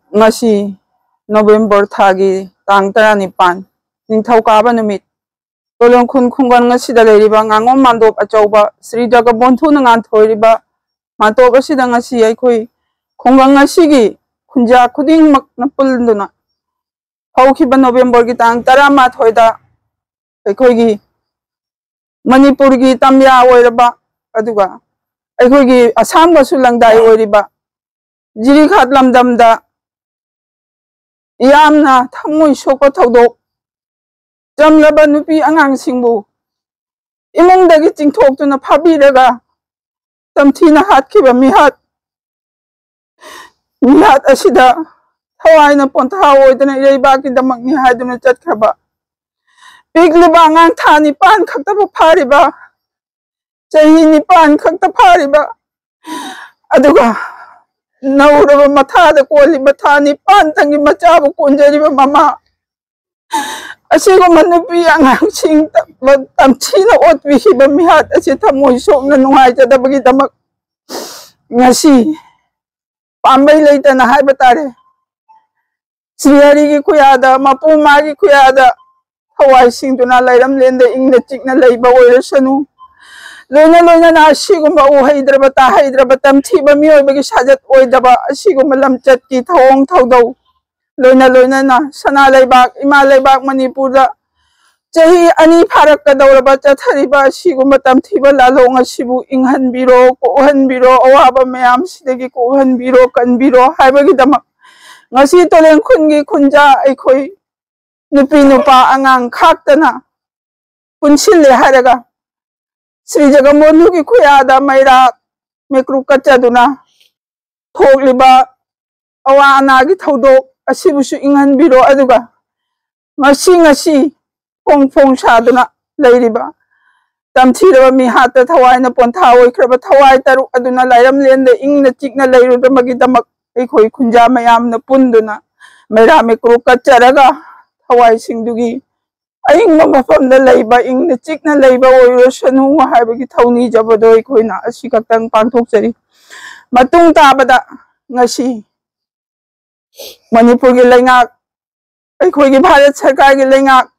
ngasi November thagi tang 19 ningthaukaba numit tolong khun khungan ngasi da leiriba ngangom mandop achauba Sri Jagabondhu na ngan thoiriba matop asida ngasi aikhoi khungang ngasi gi khunja khuding mak na pulduna haukiba November gi tang 13 da aikhoi gi Manipur gi tamya oiraba aduga aikhoi gi Assam ga sulangdai oiriba jiri khat lamdam da yamna thamoi soko thodok jamlaba nupi angang singbu imong dagi chingthok tuna phabiraga tamthina hatkiba mihat asida thawaina pontha oidana reiba ki damak ni haiduna chatkhaba pigliba angang thani pan khakta phariba chahi ni pan khakta phariba aduga nauraba mathada koliba thani pan tangi machabu konjariba mama asigo manupi angang sing tamchina otwihiba mihat asi thamoi sokna nungai jadabagi damak ngasi pambai leitana haiba tare Sri Hari gi khuyada mapuma gi khuyada thawai singduna lairam lende ingna chikna leiba oirasanu loina na asigumba uhaidraba tahaidraba tamthiba mioibagi sajat oidaba asigumba lamchat ki thawong thawdau loina na sana leibak ima leibak Manipur da chahi ani pharak ka dauraba chathariba asigumba tamthiba lalong asibu inghanbiro kohanbiro awaba mayam sidagi kohanbiro kanbiro haibagi damak ngasi toleng khungi khunja aikhoi nupi nupa angang khaktana punsil le haraga Sri Jagabondhu ki khuyada maira mekru kachaduna thokliba awa anagi thodok asibusu inghanbiro aduga ngasi phong saduna leiriba tamthiraba mi hata thawaina pontha oikraba thawai taruk aduna lairam lende ingna chikna leiruda magi damak aikhoi khunja mayam na punduna maira mekru kacharaga thawai singdugi aing mafam da leiba ingna chikna leiba oirosanu haibagi thawni jabado aikoina asikatang pangthokjari matung tabada ngasi Manipur gi leingak aikoi gi Bharat Sarkar gi leingak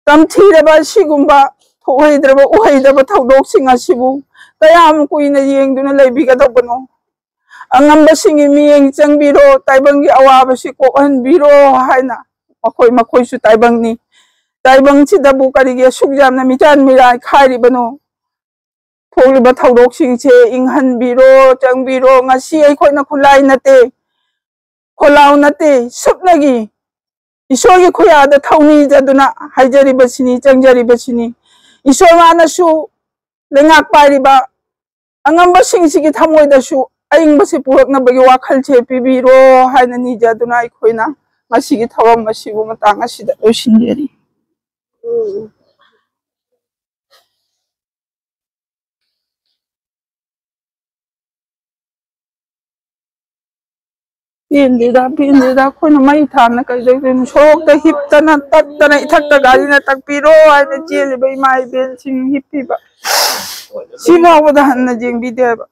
tamthiraba sigumba thohaidraba uhaidraba thodok sing asibu kayam kuina yengduna leibigadobano angamba singi miyeng changbiro taibangi awaba si kohanbiro haina makoi su taibang ni taibang chidabu karigi sugjamna mijan mirai khairibano tholiba thodok singche inghanbiro changbiro ngasi aikoina khulai nate kholau nate supnagi isorgi khuyada thawni jaduna haijaribasini changjaribasini isor manasu lengak pairiba angamba singsigi thamoidasu aingbasi puraknabagi wakhalche pibiro haina ni jaduna aikoina masigi thawam masibu matang asida losinjari Pindida khona mai thana kai jeng sok ta hiptana tattana ithakta galina takpiro aina jeli bai mai ben sing hippiba sima wada hanna jeng bideba